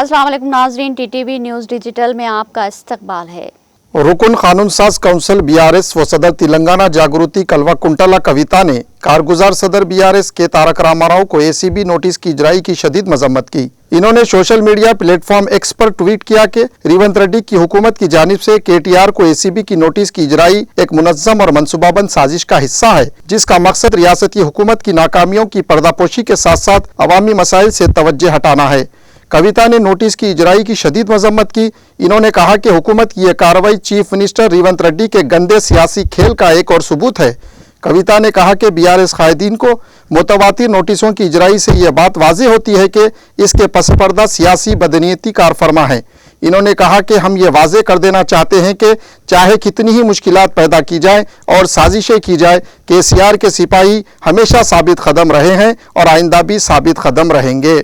अस्सलाम वालेकुम नाजरीन, टीटीवी न्यूज़ डिजिटल में आपका इस्तकबाल है। रुकन कानून साज काउंसिल बीआरएस व सदर तेलंगाना जागृति कलवा कुंटला कविता ने कारगुजार सदर बीआरएस के तारक रामाराव को एसीबी नोटिस की इजराई की शदीद मजम्मत की। इन्होंने सोशल मीडिया प्लेटफॉर्म एक्स पर ट्वीट किया कि रेवंत रेड्डी की हुकूमत की जानिब से केटीआर को एसीबी की नोटिस की इजराई एक मुनज्जम और मनसूबाबंद साजिश का हिस्सा है, जिसका मकसद रियासती हुकूमत की नाकामियों की पर्दापोशी के साथ साथ अवामी मसाइल से तवज्जो हटाना है। कविता ने नोटिस की इजराई की शदीद मजम्मत की। इन्होंने कहा कि हुकूमत की यह कार्रवाई चीफ मिनिस्टर रेवंत रेड्डी के गंदे सियासी खेल का एक और सबूत है। कविता ने कहा कि बीआरएस कायदीन को मुतवातिर नोटिसों की इजराई से यह बात वाज़ेह होती है कि इसके पसपर्दा सियासी बदनीयती कारफरमा है। इन्होंने कहा कि हम ये वाज़ेह कर देना चाहते हैं कि चाहे कितनी ही मुश्किलात पैदा की जाए और साजिशें की जाए, केसीआर के सिपाही हमेशा साबित कदम रहे हैं और आइंदा भी साबित कदम रहेंगे।